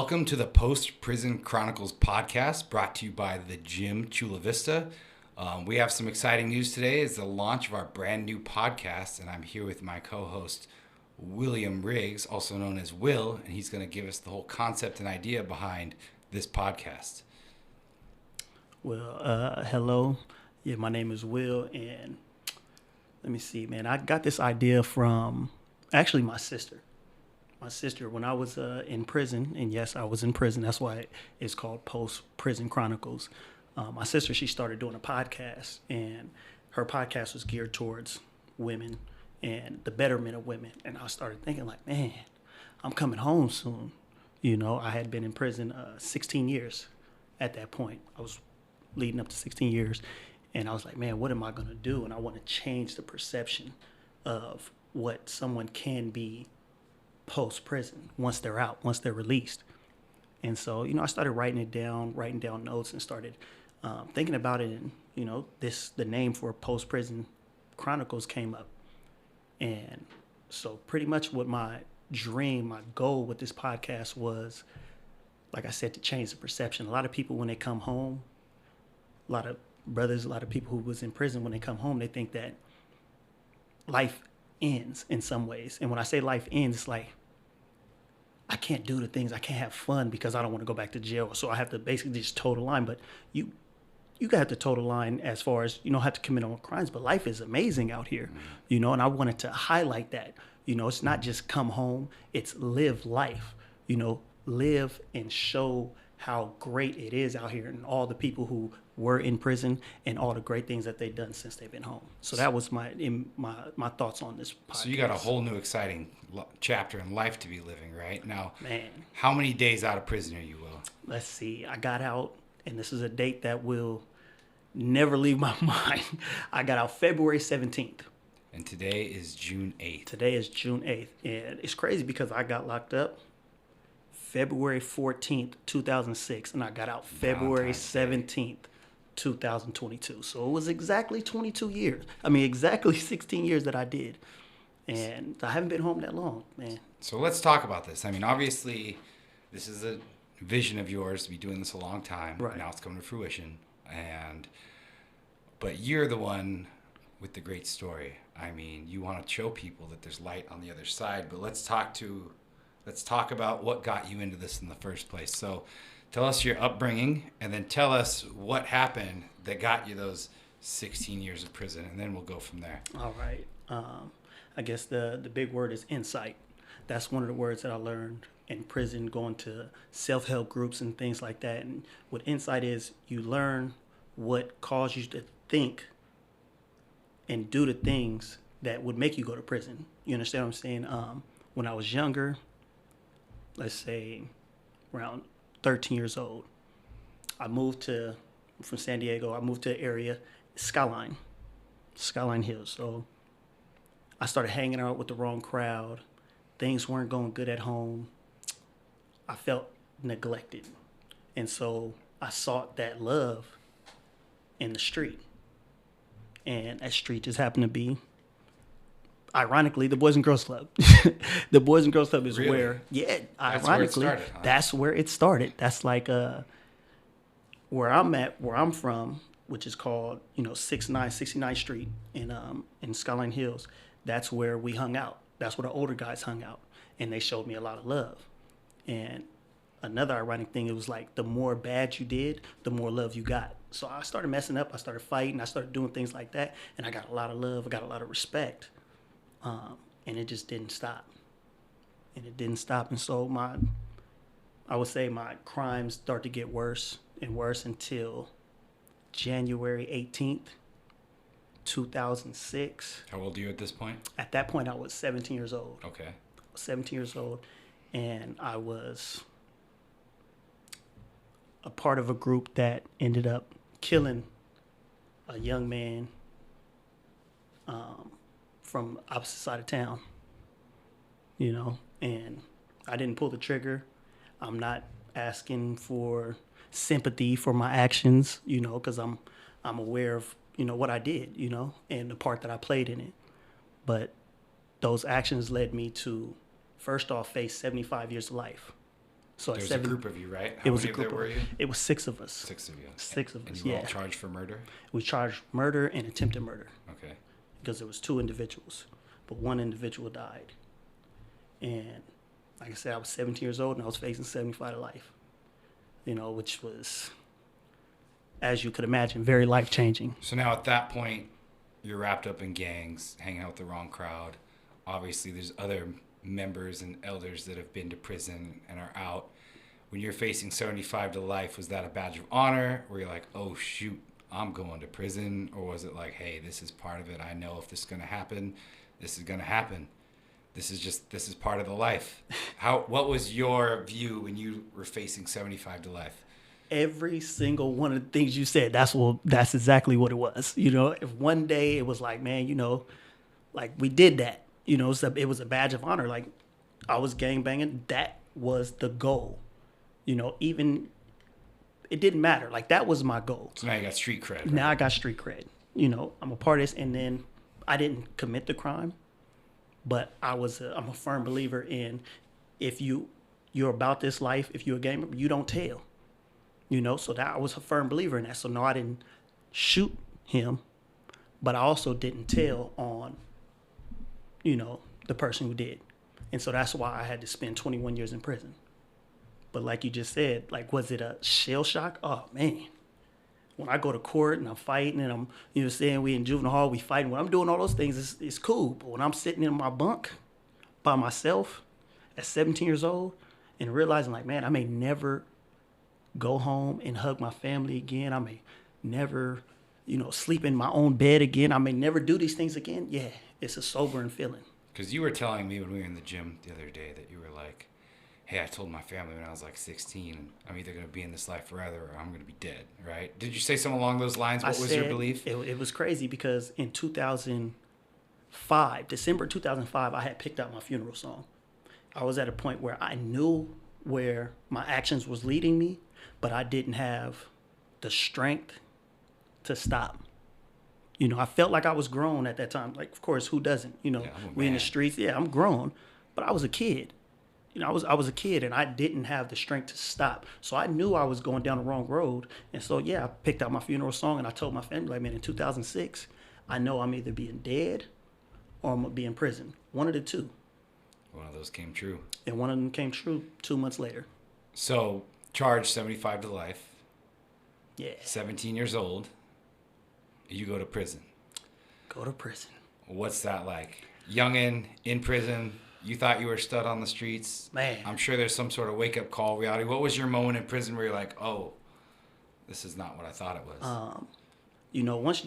Welcome to the Post-Prison Chronicles podcast, brought to you by the Gym Chula Vista. We have some exciting news today. It's the launch of our brand new podcast, and I'm here with my co-host, William Riggs, also known as Will, and he's going to give us the whole concept and idea behind this podcast. Well, hello. Yeah, my name is Will, and let me see, man. I got this idea from actually my sister. My sister, when I was in prison, and yes, I was in prison. That's why it's called Post-Prison Chronicles. My sister, she started doing a podcast, and her podcast was geared towards women and the betterment of women. And I started thinking, like, man, I'm coming home soon. You know, I had been in prison 16 years at that point. I was leading up to 16 years. And I was like, man, what am I going to do? And I want to change the perception of what someone can be post-prison, once they're out, once they're released. And so, I started writing down notes, and started thinking about it. And, the name for Post-Prison Chronicles came up. And so pretty much what my dream, my goal with this podcast was, like I said, to change the perception. A lot of people, when they come home, a lot of brothers, a lot of people who was in prison, when they come home, they think that life ends in some ways. And when I say life ends, it's like, I can't do the things, I can't have fun because I don't want to go back to jail. So I have to basically just toe the line. But you got to toe the line as far as, you don't have to commit on crimes, but life is amazing out here, and I wanted to highlight that. It's not just come home, it's live life, live and show how great it is out here, and all the people who were in prison and all the great things that they've done since they've been home. So that was my thoughts on this podcast. So you got a whole new exciting chapter in life to be living right now. Man, how many days out of prison are you, Will? Let's see. I got out, and this is a date that will never leave my mind. I got out February 17th. And today is June 8th. Today is June 8th. And it's crazy because I got locked up February 14th, 2006, and I got out February 17th, 2022. So it was exactly 22 years. Exactly 16 years that I did. And I haven't been home that long, man. So let's talk about this. Obviously, this is a vision of yours to be doing this a long time. Right. Now it's coming to fruition. But you're the one with the great story. You want to show people that there's light on the other side. But let's talk about what got you into this in the first place. So tell us your upbringing, and then tell us what happened that got you those 16 years of prison, and then we'll go from there. All right. I guess the big word is insight. That's one of the words that I learned in prison, going to self-help groups and things like that. And what insight is, you learn what caused you to think and do the things that would make you go to prison. You understand what I'm saying? When I was younger, let's say around 13 years old, from San Diego, I moved to an area, Skyline Hills. So I started hanging out with the wrong crowd. Things weren't going good at home. I felt neglected. And so I sought that love in the street. And that street just happened to be, ironically, the Boys and Girls Club. The Boys and Girls Club is really? where, ironically, that's where it started. That's like where I'm from, which is called, 69th Street in Skyline Hills. That's where we hung out. That's where the older guys hung out. And they showed me a lot of love. And another ironic thing, it was like the more bad you did, the more love you got. So I started messing up. I started fighting. I started doing things like that. And I got a lot of love. I got a lot of respect. And it just didn't stop. And so I would say my crimes started to get worse and worse until January 18th, 2006. How old are you at this point? At that point, I was 17 years old. Okay. 17 years old. And I was a part of a group that ended up killing a young man from opposite side of town, and I didn't pull the trigger. I'm not asking for sympathy for my actions, because I'm aware of, what I did, and the part that I played in it. But those actions led me to, first off, face 75 years of life. So There's a group of you, right? How it was many a group of there were you? It was 6 of us. 6 of you. 6 of And us. you were Yeah. all charged for murder? We charged murder and attempted murder Okay. because there was 2 individuals, but 1 individual died. And like I said, I was 17 years old and I was facing 75 to life. You know, which was, as you could imagine, very life changing. So now at that point, you're wrapped up in gangs, hanging out with the wrong crowd. Obviously, there's other members and elders that have been to prison and are out. When you're facing 75 to life, was that a badge of honor? Were you like, oh, shoot, I'm going to prison? Or was it like, hey, this is part of it. I know if this is going to happen, this is going to happen. This is part of the life. What was your view when you were facing 75 to life? Every single one of the things you said, that's exactly what it was. You know, if one day it was like, man, you know, like we did that, you know, so it was a badge of honor. Like I was gangbanging. That was the goal. You know, even it didn't matter. Like that was my goal. So now you got street cred. Right? Now I got street cred. You know, I'm a part of this, and then I didn't commit the crime, but I'm a firm believer in if you're about this life, if you're a gang member, you don't tell. You know, so that I was a firm believer in that. So no, I didn't shoot him, but I also didn't tell on, you know, the person who did. And so that's why I had to spend 21 years in prison. But like you just said, like, was it a shell shock? Oh, man. When I go to court and I'm fighting and I'm, you know, saying we in juvenile hall, we fighting. When I'm doing all those things, it's cool. But when I'm sitting in my bunk by myself at 17 years old and realizing like, man, I may never go home and hug my family again. I may never, you know, sleep in my own bed again. I may never do these things again. Yeah, it's a sobering feeling. Because you were telling me when we were in the gym the other day that you were like, hey, I told my family when I was like 16, I'm either going to be in this life forever or I'm going to be dead, right? Did you say something along those lines? What was your belief? It was crazy because in 2005, December 2005, I had picked out my funeral song. I was at a point where I knew where my actions was leading me, but I didn't have the strength to stop. You know, I felt like I was grown at that time. Like, of course, who doesn't? You know, we in the streets. Yeah, I'm grown, but I was a kid. You know, I was a kid and I didn't have the strength to stop. So I knew I was going down the wrong road. And so, yeah, I picked out my funeral song and I told my family, like, man, in 2006, I know I'm either being dead or I'm going to be in prison. One of the two. One of those came true. And one of them came true 2 months later. So, charged 75 to life. Yeah. 17 years old. You go to prison. Go to prison. What's that like? Youngin' in prison. You thought you were stud on the streets. Man. I'm sure there's some sort of wake-up call reality. What was your moment in prison where you're like, oh, this is not what I thought it was? You know, once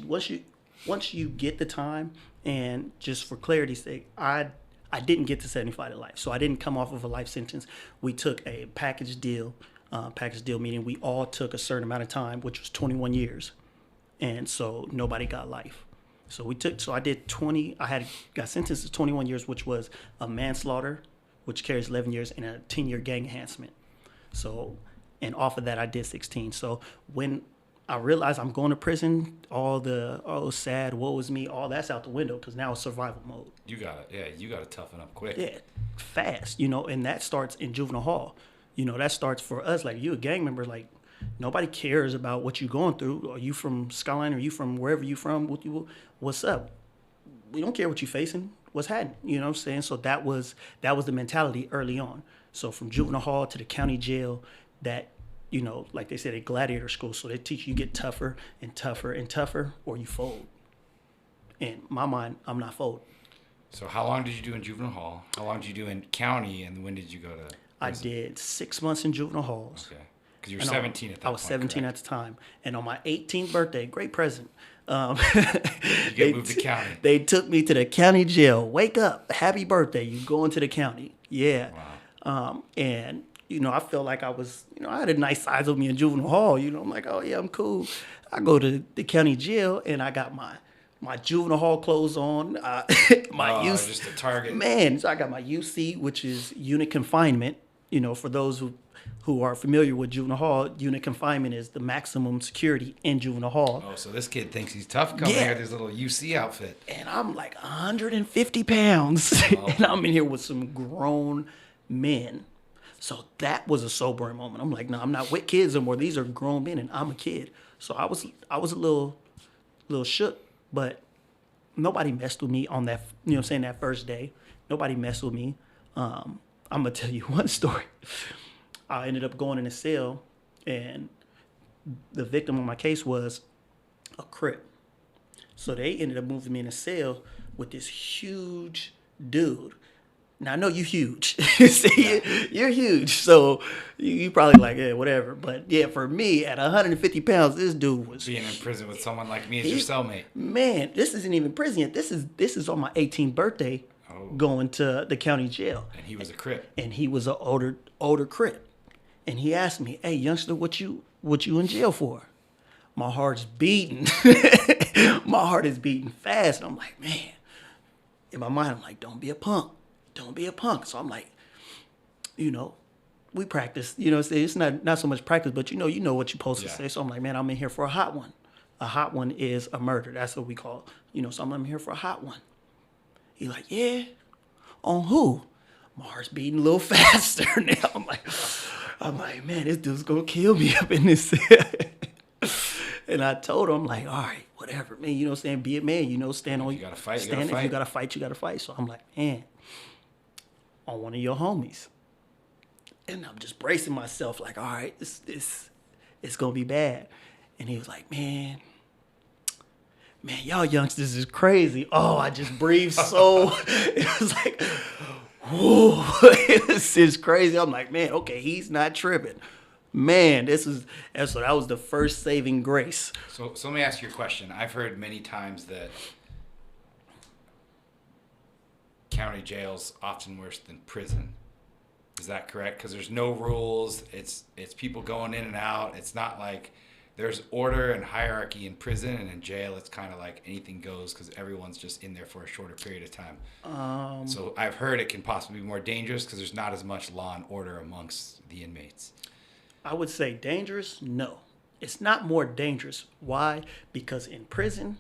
you get the time, and just for clarity's sake, I didn't get to 75 to life. So I didn't come off of a life sentence. We took a package deal meaning we all took a certain amount of time, which was 21 years. And so nobody got life. So I did 20, got sentenced to 21 years, which was a manslaughter, which carries 11 years, and a 10-year gang enhancement. So, and off of that, I did 16. So when I realized I'm going to prison, all the, oh, sad, woe is me, all that's out the window because now it's survival mode. You got to toughen up quick. Yeah, fast, you know, and that starts in juvenile hall. You know, that starts for us, like you a gang member, like, nobody cares about what you're going through. Are you from Skyline? Are you from wherever you from? What's up? We don't care what you're facing. What's happening? You know what I'm saying? So that was the mentality early on. So from juvenile hall to the county jail, that, you know, like they said, a gladiator school. So they teach you get tougher and tougher and tougher, or you fold. In my mind, I'm not folding. So how long did you do in juvenile hall? How long did you do in county? And when did you go to prison? I did 6 months in juvenile halls. Okay. Because you were 17 at that point. I was 17 correct? at the time. And on my 18th birthday, great present. You get moved to county. They took me to the county jail. Wake up. Happy birthday. You going to the county. Yeah. Wow. And, you know, I felt like I was, you know, I had a nice size of me in juvenile hall. You know, I'm like, oh, yeah, I'm cool. I go to the county jail and I got my juvenile hall clothes on. UC, just a target. Man, so I got my UC, which is unit confinement. You know, for those who are familiar with juvenile hall, unit confinement is the maximum security in juvenile hall. Oh, so this kid thinks he's tough coming here with his little UC outfit. And I'm like 150 pounds. Oh. And I'm in here with some grown men. So that was a sobering moment. I'm like, no, I'm not with kids anymore. These are grown men, and I'm a kid. So I was a little shook, but nobody messed with me on that. You know what I'm saying? That first day, nobody messed with me. I'm gonna tell you one story. I ended up going in a cell, and the victim of my case was a Crip. So they ended up moving me in a cell with this huge dude. Now I know you huge. See, you're huge. So you probably like, yeah, whatever. But yeah, for me, at 150 pounds, this dude was Being in prison with someone like me as your cellmate. Man, this isn't even prison yet. This is on my 18th birthday, going to the county jail. And he was a Crip. And he was an older Crip. And he asked me, "Hey, youngster, what you in jail for?" My heart's beating. My heart is beating fast. And I'm like, man. In my mind, I'm like, don't be a punk. Don't be a punk. So I'm like, we practice. It's not so much practice, but you know what you're supposed to say. So I'm like, man, I'm in here for a hot one. A hot one is a murder. That's what we call, so I'm here for a hot one. He like, yeah? On who? My heart's beating a little faster now. I'm like, man, this dude's going to kill me up in this cell. And I told him, like, all right, whatever, man, be a man, stand on. You got to fight, stand, you got to fight. If you got to fight, you got to fight. So I'm like, man, on one of your homies. And I'm just bracing myself, like, all right, this it's going to be bad. And he was like, man, y'all youngsters is crazy. Oh, I just breathed so, it was like, whoa, it's crazy. I'm like, man, okay, he's not tripping. Man, that was the first saving grace. So let me ask you a question. I've heard many times that county jail's often worse than prison. Is that correct? Because there's no rules. It's people going in and out. It's not like there's order and hierarchy in prison, and in jail it's kind of like anything goes because everyone's just in there for a shorter period of time. So I've heard it can possibly be more dangerous because there's not as much law and order amongst the inmates. I would say dangerous? No. It's not more dangerous. Why? Because in prison,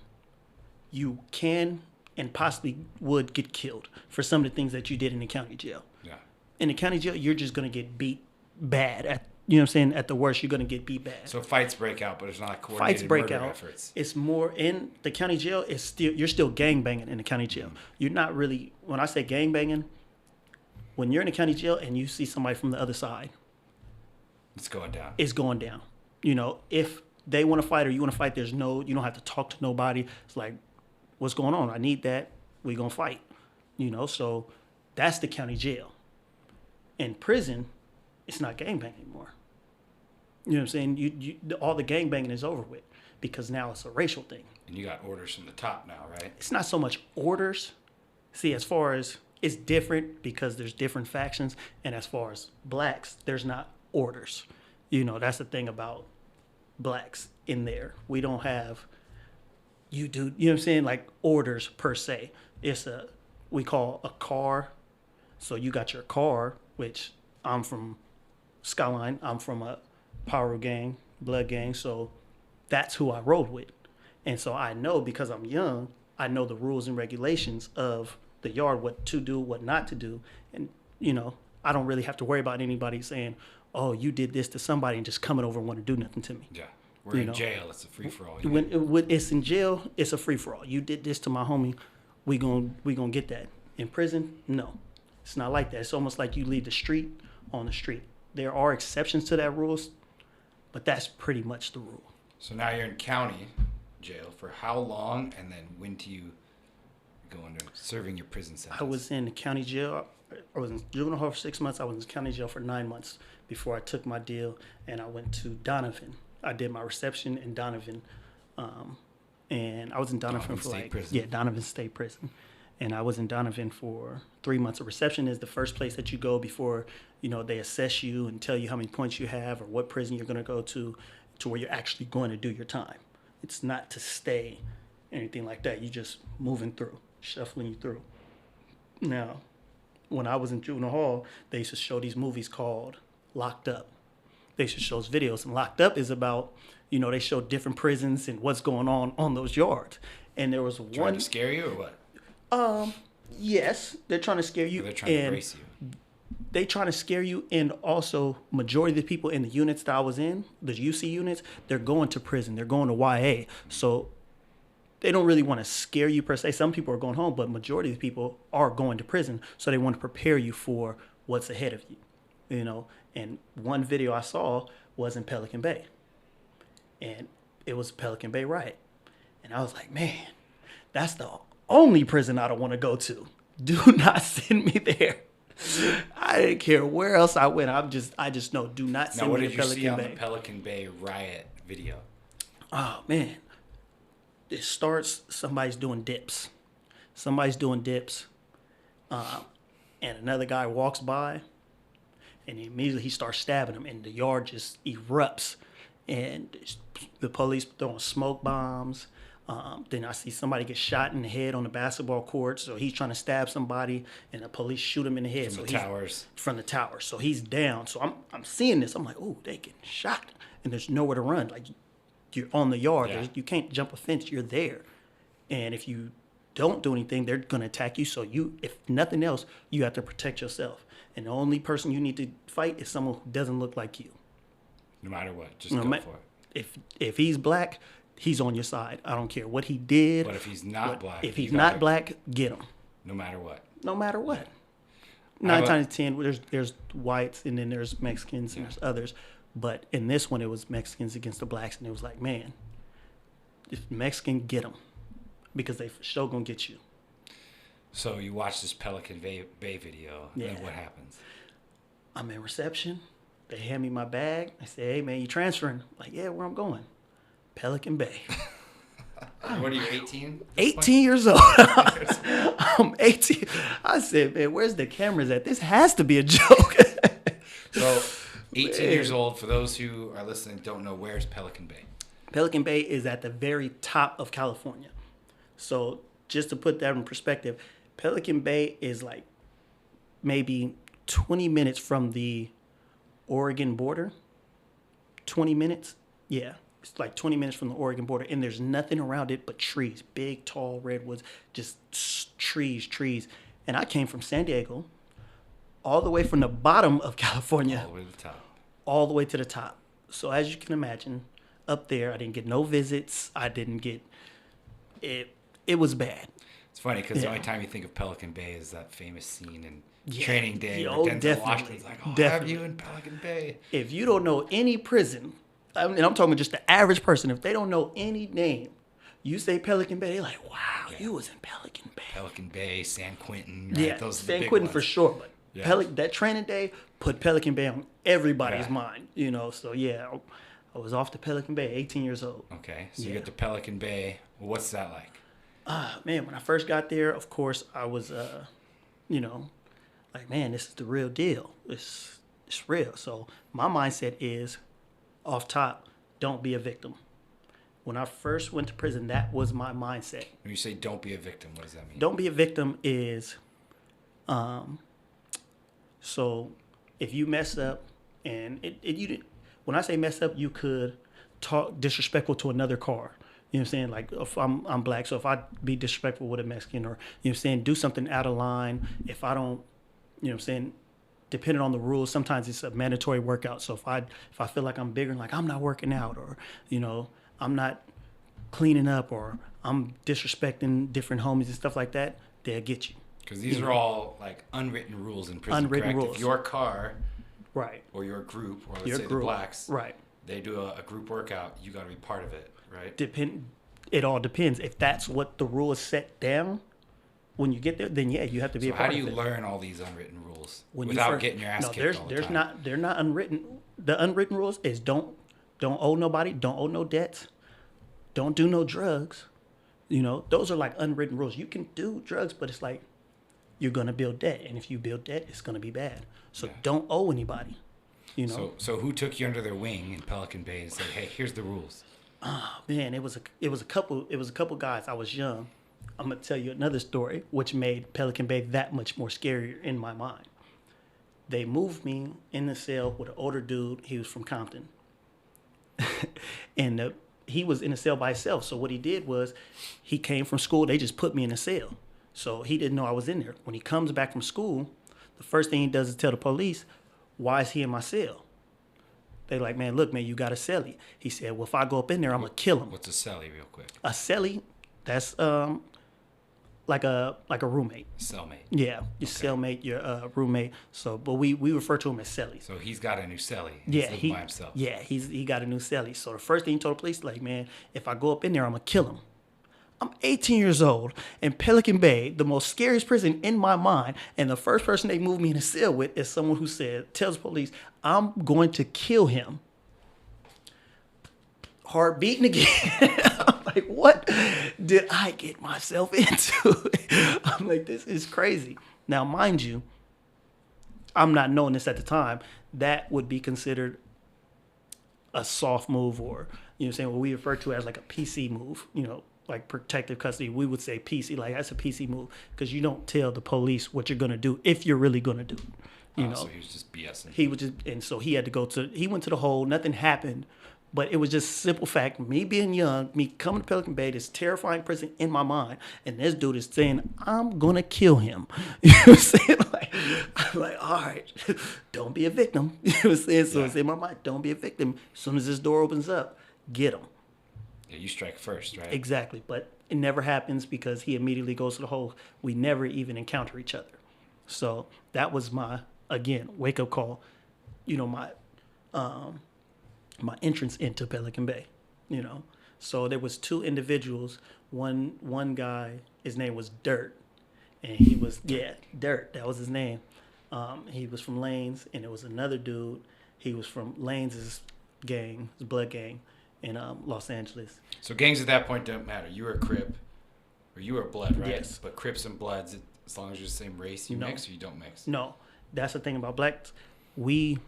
you can and possibly would get killed for some of the things that you did in the county jail. Yeah. In the county jail, you're just going to get beat bad. At the worst, you're going to get beat bad. So fights break out, but it's not coordinated murder efforts. It's more in the county jail. You're still gang banging in the county jail. You're not really, when I say gang banging, when you're in the county jail and you see somebody from the other side, it's going down. It's going down. If they want to fight or you want to fight, you don't have to talk to nobody. It's like, what's going on? I need that. We're going to fight. So that's the county jail. In prison, it's not gangbanging anymore. You know what I'm saying? All the gangbanging is over with because now it's a racial thing. And you got orders from the top now, right? It's not so much orders. See, as far as it's different because there's different factions. And as far as blacks, there's not orders. That's the thing about blacks in there. We don't have, you know what I'm saying? Like orders per se. We call a car. So you got your car, which I'm from Skyline. I'm from a power gang, blood gang. So that's who I rode with. And so I know because I'm young, I know the rules and regulations of the yard, what to do, what not to do. And, I don't really have to worry about anybody saying, oh, you did this to somebody and just coming over and want to do nothing to me. Yeah. We're in jail. It's a free-for-all. When it's in jail, it's a free-for-all. You did this to my homie, we gonna get that. In prison, no. It's not like that. It's almost like you leave the street on the street. There are exceptions to that rules, but that's pretty much the rule. So now you're in county jail for how long, and then when do you go into serving your prison sentence? I was in the county jail. I was in juvenile hall for 6 months. I was in county jail for 9 months before I took my deal, and I went to Donovan. I did my reception in Donovan, and I was in Donovan for Donovan State Prison, and I was in Donovan for 3 months. A reception is the first place that you go before they assess you and tell you how many points you have or what prison you're going to go to where you're actually going to do your time. It's not to stay, anything like that. You're just moving through, shuffling you through. Now, when I was in juvenile hall, they used to show these movies called Locked Up. They used to show those videos, and Locked Up is about, they show different prisons and what's going on those yards. And there was trying to scare you or what? Yes, they're trying to scare you. Or they're trying to brace you. they trying to scare you, and also majority of the people in the units that I was in, the UC units, they're going to prison. They're going to YA. So they don't really want to scare you per se. Some people are going home, but majority of the people are going to prison. So they want to prepare you for what's ahead of you, you know. And one video I saw was in Pelican Bay, and it was Pelican Bay riot. And I was like, man, that's the only prison I don't want to go to. Do not send me there. I didn't care where else I went. I just know, do not send me to Pelican Bay. Now, what did you see on the Pelican Bay riot video? Oh, man. It starts, somebody's doing dips. And another guy walks by, and immediately he starts stabbing him, and the yard just erupts. And the police throwing smoke bombs. Then I see somebody get shot in the head on the basketball court. So he's trying to stab somebody, and the police shoot him in the head. From the towers. From the towers. So he's down. So I'm seeing this. I'm like, oh, they getting shot, and there's nowhere to run. Like, you're on the yard. Yeah. You can't jump a fence. You're there, and if you don't do anything, they're gonna attack you. So if nothing else, you have to protect yourself. And the only person you need to fight is someone who doesn't look like you. No matter what, just go for it. If he's black, he's on your side. I don't care what he did. But if he's not black, if he's not black, get him. No matter what. No matter what. 9 times out of 10, there's whites, and then there's Mexicans, and there's others. But in this one, it was Mexicans against the blacks, and it was like, man, if Mexican, get them, because they for sure gonna get you. So you watch this Pelican Bay video, and what happens? I'm in reception. They hand me my bag. I say, hey, man, you transferring? I'm like, yeah, where I'm going? Pelican Bay. What are you, 18? 18 years old. I'm 18. I said, man, where's the cameras at? This has to be a joke. So 18 years old, for those who are listening don't know, where's Pelican Bay? Pelican Bay is at the very top of California. So just to put that in perspective, Pelican Bay is like maybe 20 minutes from the Oregon border. 20 minutes? Yeah. It's like 20 minutes from the Oregon border, and there's nothing around it but trees. Big, tall redwoods, just trees. And I came from San Diego, all the way from the bottom of California. All the way to the top. All the way to the top. So as you can imagine, up there, I didn't get no visits. I didn't get... It was bad. It's funny, because the only time you think of Pelican Bay is that famous scene in Training Day where Denzel definitely. Washington's like, oh, I have you in Pelican Bay. If you don't know any prison, and I'm talking just the average person, if they don't know any name, you say Pelican Bay, they're like, wow, you was in Pelican Bay. Pelican Bay, San Quentin, right? Yeah, Those are the San big Quentin ones. for sure. But Yeah. that Training Day put Pelican Bay on everybody's mind, you know. So, yeah, I was off to Pelican Bay, 18 years old. Okay, so you get to Pelican Bay. Well, what's that like? Man, when I first got there, of course, I was, like, man, this is the real deal. It's real. So my mindset is, off top, don't be a victim. When I first went to prison, that was my mindset. When you say don't be a victim, what does that mean? Don't be a victim is, so if you mess up, and when I say mess up, you could talk disrespectful to another car. You know what I'm saying? Like, if I'm black, so if I be disrespectful with a Mexican, or, you know what I'm saying, do something out of line, if I don't, you know what I'm saying, depending on the rules, sometimes it's a mandatory workout. So if I feel like I'm bigger, like I'm not working out, or, you know, I'm not cleaning up, or I'm disrespecting different homies and stuff like that, they'll get you. Because these are all like unwritten rules in prison, Unwritten correct? rules. If your car, Right. or your group, or let's Your say group. the blacks, Right. they do a group workout, you got to be part of it, right? It all depends. If that's what the rule is set down, when you get there, then yeah, you have to be So a part how of do it. you learn all these unwritten rules When without getting your ass kicked all the time? They're not unwritten. The unwritten rules is don't owe nobody, don't owe no debts, don't do no drugs. You know, those are like unwritten rules. You can do drugs, but it's like you're gonna build debt, and if you build debt, it's gonna be bad. So don't owe anybody. You know. So who took you under their wing in Pelican Bay and said, "Hey, here's the rules"? Oh, man, it was a couple guys. I was young. I'm gonna tell you another story, which made Pelican Bay that much more scarier in my mind. They moved me in the cell with an older dude. He was from Compton, and he was in a cell by himself. So what he did was, he came from school. They just put me in a cell, so he didn't know I was in there. When he comes back from school, The first thing he does is tell the police, why is he in my cell? They like, man, look, man, you got a cellie. He said, well, if I go up in there, I'm going to kill him. What's a cellie, real quick? A cellie, that's like a roommate. Cellmate. Yeah, your cellmate, your roommate. So, but we refer to him as cellies. So he's got a new cellie. Yeah, he's living by himself. Yeah, he got a new cellie. So the first thing he told the police, like, man, if I go up in there, I'm gonna kill him. I'm 18 years old in Pelican Bay, the most scariest prison in my mind, and the first person they moved me in a cell with is someone who tells the police, I'm going to kill him. Heart beating again. I'm like, what did I get myself into? I'm like, this is crazy. Now, mind you, I'm not knowing this at the time. That would be considered a soft move, or, you know what I'm saying, what we refer to as like a PC move, you know, like protective custody. We would say PC, like that's a PC move, because you don't tell the police what you're going to do if you're really going to do it. You know, so he was just BSing. He was just, and so he had to he went to the hole, nothing happened. But it was just simple fact, me being young, me coming to Pelican Bay, this terrifying prison in my mind, and this dude is saying, I'm going to kill him. You know what I'm saying? Like, I'm like, all right, don't be a victim. You know what I'm saying? So it's in my mind, don't be a victim. As soon as this door opens up, get him. Yeah, you strike first, right? Exactly. But it never happens because he immediately goes to the hole. We never even encounter each other. So that was my, again, wake-up call. You know, my entrance into Pelican Bay, you know. So there was two individuals. One guy, his name was Dirt, and he was Dirt. That was his name. He was from Lanes, and there was another dude. He was from Lanes' gang, his blood gang, in Los Angeles. So gangs at that point don't matter. You were a Crip, or you were a Blood, right? Yes. But Crips and Bloods, as long as you're the same race, you mix or you don't mix. No, that's the thing about blacks. We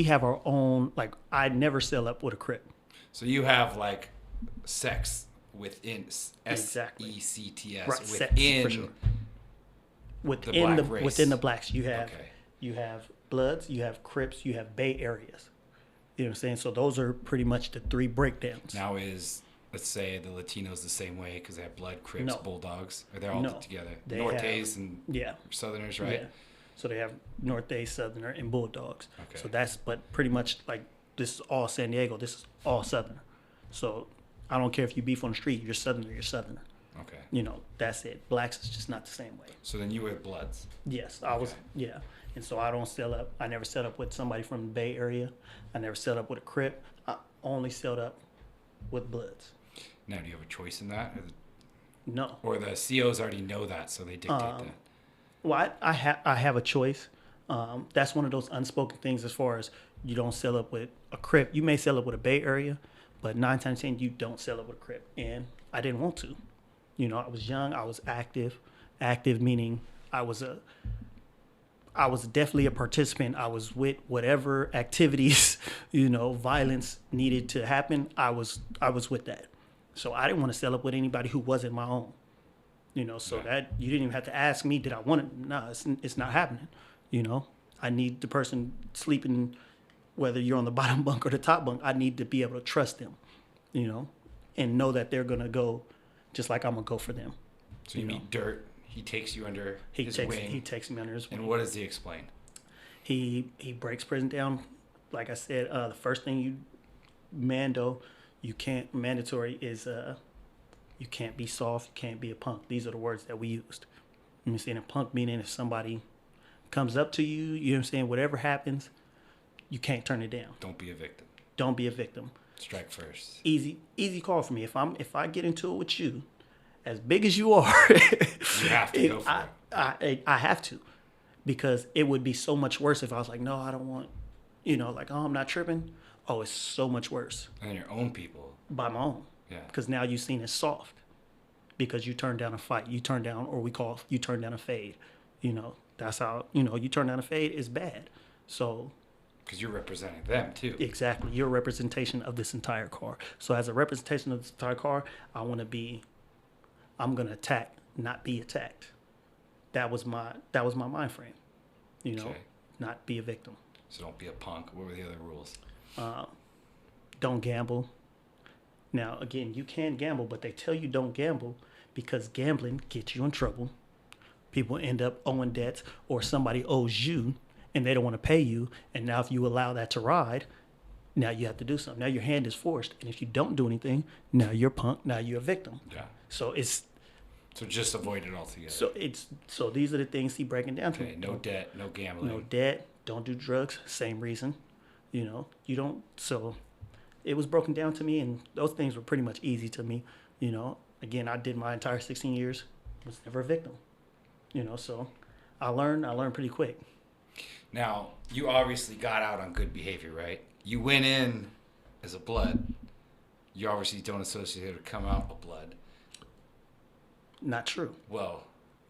have our own, like, I never sell up with a Crip. So you have, like, sex within, Exactly. SECTS, Right, within for sure. Within the black race. Within the blacks, you have Okay. you have Bloods, you have Crips, you have Bay areas. You know what I'm saying? So those are pretty much the three breakdowns. Now let's say the Latinos the same way because they have Blood, Crips, No. Bulldogs, or they're all together. They Nortes and Yeah. Southerners, right? Yeah. So they have Norte, Southerner, and Bulldogs. Okay. So but pretty much like this is all San Diego. This is all Southerner. So I don't care if you beef on the street. You're Southerner. You're Southerner. Okay. You know, that's it. Blacks is just not the same way. So then you were Bloods. Yes, I was. Yeah. And so I don't sell up. I never set up with somebody from the Bay Area. I never set up with a Crip. I only set up with Bloods. Now, do you have a choice in that? No. Or the COs already know that, so they dictate that? Well, I have a choice. That's one of those unspoken things as far as you don't sell up with a Crip. You may sell up with a Bay Area, but 9 times 10 you don't sell up with a Crip. And I didn't want to. You know, I was young. I was active. Active meaning I was definitely a participant. I was with whatever activities, you know, violence needed to happen. I was with that. So I didn't want to sell up with anybody who wasn't my own. You know, so that you didn't even have to ask me, did I want it? No, it's not happening. You know, I need the person sleeping, whether you're on the bottom bunk or the top bunk, I need to be able to trust them, you know, and know that they're going to go just like I'm going to go for them. So you meet Dirt. He takes you under his wing. He takes me under his wing. And what does he explain? He breaks prison down. Like I said, the first thing mandatory is you can't be soft, you can't be a punk. These are the words that we used. You know what I'm saying? A punk meaning if somebody comes up to you, you know what I'm saying, whatever happens, you can't turn it down. Don't be a victim. Don't be a victim. Strike first. Easy call for me. If I get into it with you, as big as you are, you have to go for it. I have to. Because it would be so much worse if I was like, no, I don't want, you know, like, oh, I'm not tripping. Oh, it's so much worse. And your own people. By my own. Yeah. Because now you've seen it soft. Because you turn down a fight. You turn down, or you turn down a fade. You know, that's how, you know, you turn down a fade is bad. So. Because you're representing them too. Exactly. You're a representation of this entire car. So as a representation of this entire car, I'm going to attack, not be attacked. That was my mind frame. You know, not be a victim. So don't be a punk. What were the other rules? Don't gamble. Now, again, you can gamble, but they tell you don't gamble because gambling gets you in trouble. People end up owing debts, or somebody owes you and they don't want to pay you. And now if you allow that to ride, now you have to do something. Now your hand is forced. And if you don't do anything, now you're punk. Now you're a victim. Yeah. So So just avoid it altogether. So these are the things he breaking down to me. No debt, no gambling. No debt. Don't do drugs. Same reason. You don't. So it was broken down to me, and those things were pretty much easy to me. Again, I did my entire 16 years, was never a victim. So I learned pretty quick. Now, you obviously got out on good behavior, right? You went in as a blood. You obviously don't associate it to come out a blood. Not true. Well,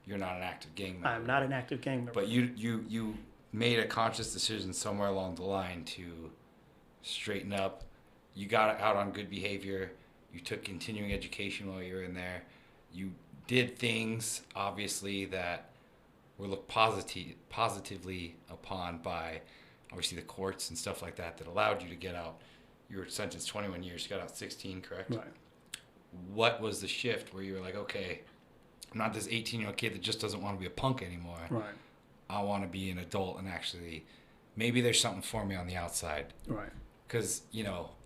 you're not an active gang member. I'm not an active gang member. But you made a conscious decision somewhere along the line to straighten up. You got out on good behavior. You took continuing education while you were in there. You did things, obviously, that were looked positively upon by, obviously, the courts and stuff like that allowed you to get out. You were sentenced 21 years. You got out 16, correct? Right. What was the shift where you were like, okay, I'm not this 18-year-old kid that just doesn't want to be a punk anymore. Right. I want to be an adult and actually, maybe there's something for me on the outside. Right. Because,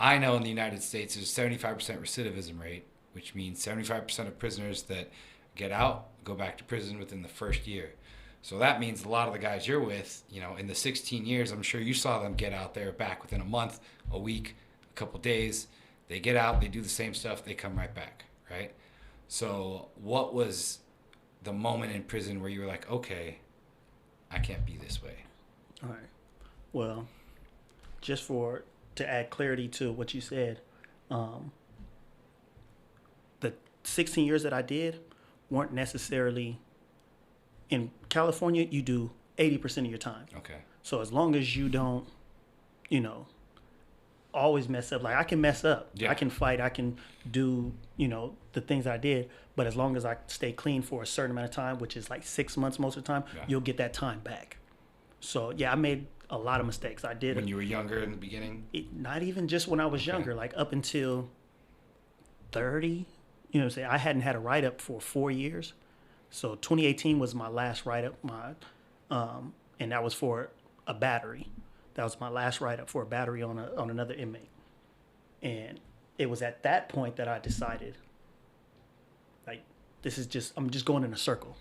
I know in the United States there's a 75% recidivism rate, which means 75% of prisoners that get out go back to prison within the first year. So that means a lot of the guys you're with, in the 16 years, I'm sure you saw them get out there back within a month, a week, a couple days. They get out, they do the same stuff, they come right back, right? So what was the moment in prison where you were like, okay, I can't be this way? All right. Well, just to add clarity to what you said, the 16 years that I did weren't necessarily in California. You do 80% of your time. Okay. So as long as you don't, always mess up. Like I can mess up. Yeah. I can fight. I can do, the things I did. But as long as I stay clean for a certain amount of time, which is like 6 months most of the time, you'll get that time back. So yeah, I made a lot of mistakes. I did. When you were younger in the beginning? Not even just when I was younger, like up until 30, I hadn't had a write-up for 4 years. So 2018 was my last write-up, and that was for a battery. That was my last write-up for a battery on another inmate. And it was at that point that I decided, like, I'm just going in a circle.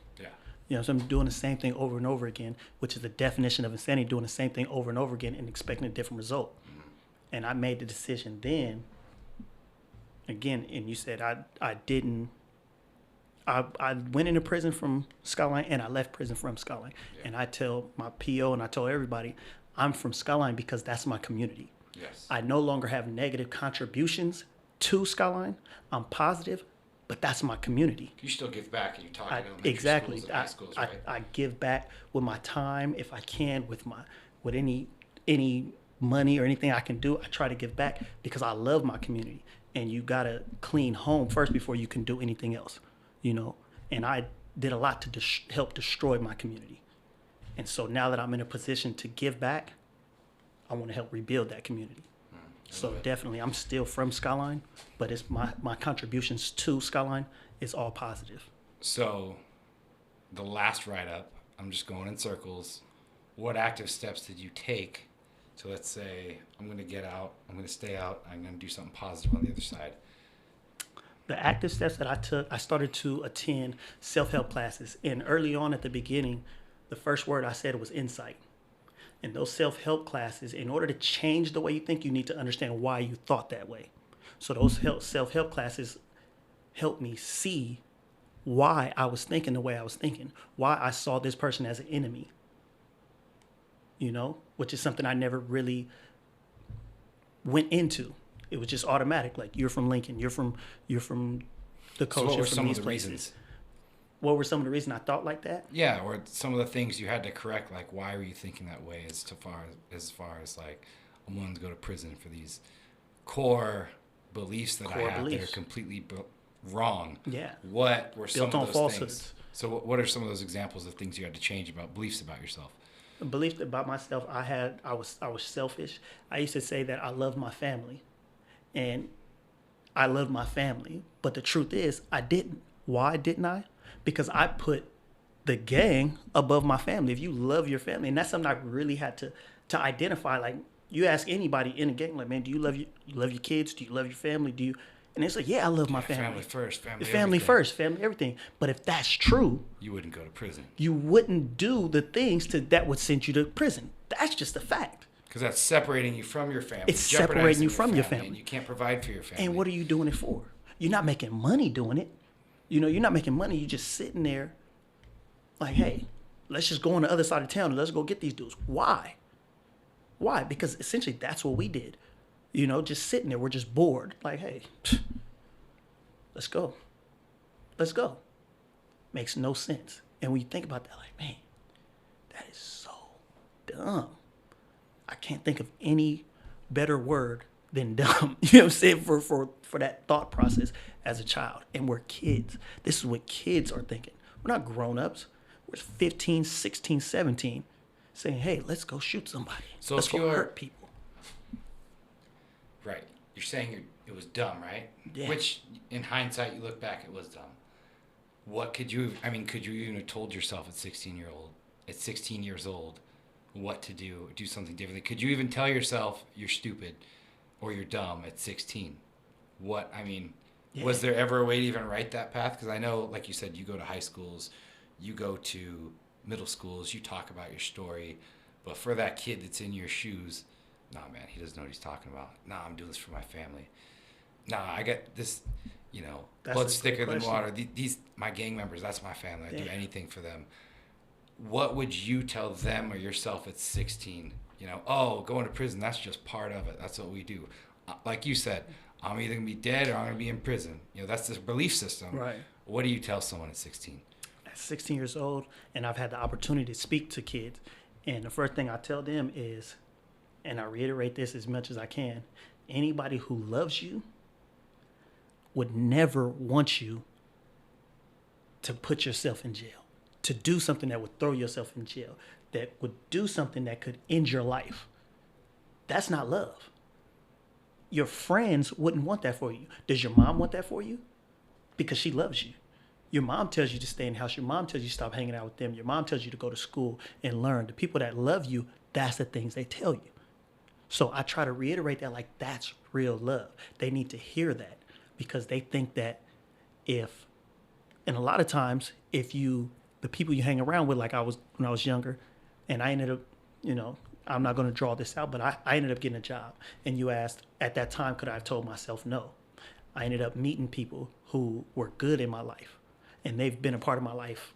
Yeah. So I'm doing the same thing over and over again, which is the definition of insanity, doing the same thing over and over again and expecting a different result. Mm-hmm. And I made the decision then, again, and you said I went into prison from Skyline and I left prison from Skyline. Yeah. And I tell my PO and I tell everybody, I'm from Skyline because that's my community. Yes. I no longer have negative contributions to Skyline. I'm positive, but that's my community. You still give back and you talk to exactly. schools and high schools, right? I give back with my time if I can, with any money or anything I can do. I try to give back because I love my community. And you gotta clean home first before you can do anything else, And I did a lot to help destroy my community. And so now that I'm in a position to give back, I want to help rebuild that community. So definitely, I'm still from Skyline, but it's my contributions to Skyline is all positive. So the last write-up, I'm just going in circles. What active steps did you take to, let's say, I'm going to get out, I'm going to stay out, I'm going to do something positive on the other side? The active steps that I took, I started to attend self-help classes. And early on at the beginning, the first word I said was insight. And those self-help classes, in order to change the way you think, you need to understand why you thought that way. So those self-help classes helped me see why I was thinking the way I was thinking, why I saw this person as an enemy, which is something I never really went into. It was just automatic. Like, you're from Lincoln, you're from the coast. So what were from some these of the places. reasons? What were some of the reasons I thought like that? Yeah, or some of the things you had to correct, like why were you thinking that way as far as like, I'm willing to go to prison for these core beliefs that I have that are completely wrong. Yeah. What were some built of on those falsehoods. things? So what are some of those examples of things you had to change about beliefs about yourself? Beliefs about myself, I was selfish. I used to say that I love my family. And I love my family. But the truth is, I didn't. Why didn't I? Because I put the gang above my family. If you love your family, and that's something I really had to identify. Like, you ask anybody in a gang, like, man, do you love your kids? Do you love your family? Do you? And it's like, yeah, I love my family. Family first, family Family everything. first, family everything. But if that's true, You wouldn't go to prison. you wouldn't do the things that would send you to prison. That's just a fact. Because that's separating you from your family. It's separating you from your family. And you can't provide for your family. And what are you doing it for? You're not making money doing it. You know, you're not making money. You're just sitting there like, hey, let's just go on the other side of town and let's go get these dudes. Why? Why? Because essentially that's what we did. You know, just sitting there. We're just bored. Like, hey, let's go. Let's go. Makes no sense. And when you think about that, like, man, that is so dumb. I can't think of any better word than dumb. You know what I'm saying? For that thought process as a child. And we're kids. This is what kids are thinking. We're not grown-ups. We're 15, 16, 17 saying, hey, let's go shoot somebody. So let's if go you're- hurt people. Right. You're saying it was dumb, right? Yeah. Which, in hindsight, you look back, it was dumb. What could you even have told yourself at 16 years old, what to do something differently? Could you even tell yourself you're stupid or you're dumb at 16? Was there ever a way to even write that path? Because I know, like you said, you go to high schools, you go to middle schools, you talk about your story. But for that kid that's in your shoes, nah, man, he doesn't know what he's talking about. Nah, I'm doing this for my family. Nah, I got this, That's blood's a great thicker than question. water. These my gang members, that's my family. I do Yeah. anything for them. What would you tell them or yourself at 16? Going to prison, that's just part of it. That's what we do. Like you said, I'm either going to be dead or I'm going to be in prison. That's this belief system. Right. What do you tell someone at 16? At 16 years old, and I've had the opportunity to speak to kids, and the first thing I tell them is, and I reiterate this as much as I can, anybody who loves you would never want you to put yourself in jail, to do something that would throw yourself in jail, that would do something that could end your life. That's not love. Your friends wouldn't want that for you. Does your mom want that for you? Because she loves you. Your mom tells you to stay in the house. Your mom tells you to stop hanging out with them. Your mom tells you to go to school and learn. The people that love you, that's the things they tell you. So I try to reiterate that, like, that's real love. They need to hear that because they think that and a lot of times, the people you hang around with, like when I was younger, and I ended up, I'm not going to draw this out, but I ended up getting a job. And you asked, at that time, could I have told myself no? I ended up meeting people who were good in my life. And they've been a part of my life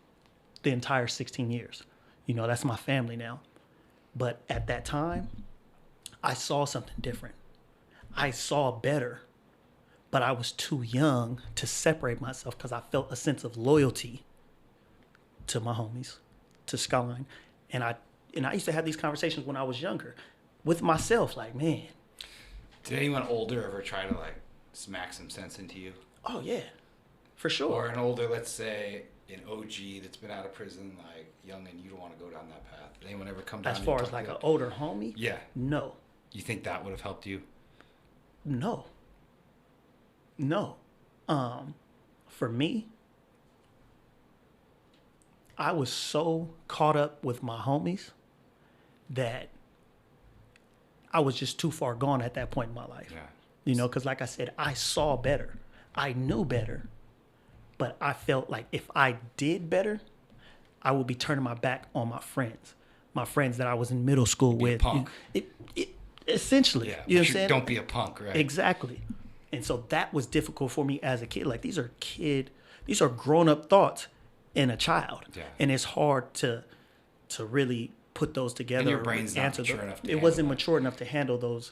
the entire 16 years. That's my family now. But at that time, I saw something different. I saw better. But I was too young to separate myself because I felt a sense of loyalty to my homies, to Skyline. And I used to have these conversations when I was younger with myself, like, man. Did anyone older ever try to, smack some sense into you? Oh, yeah, for sure. Or an older, let's say, an OG that's been out of prison, young, and you don't want to go down that path. Did anyone ever come down? As far as, an older homie? Yeah. No. You think that would have helped you? No. For me, I was so caught up with my homies that I was just too far gone at that point in my life. Yeah. Because like I said, I saw better. I knew better. But I felt like if I did better, I would be turning my back on my friends that I was in middle school with. A punk. Essentially. Yeah. You know what I'm saying? Don't be a punk, right? Exactly. And so that was difficult for me as a kid. Like, these are grown-up thoughts in a child. Yeah. And it's hard to really put those together. And your brain's not mature enough to It wasn't handle that. mature enough to handle those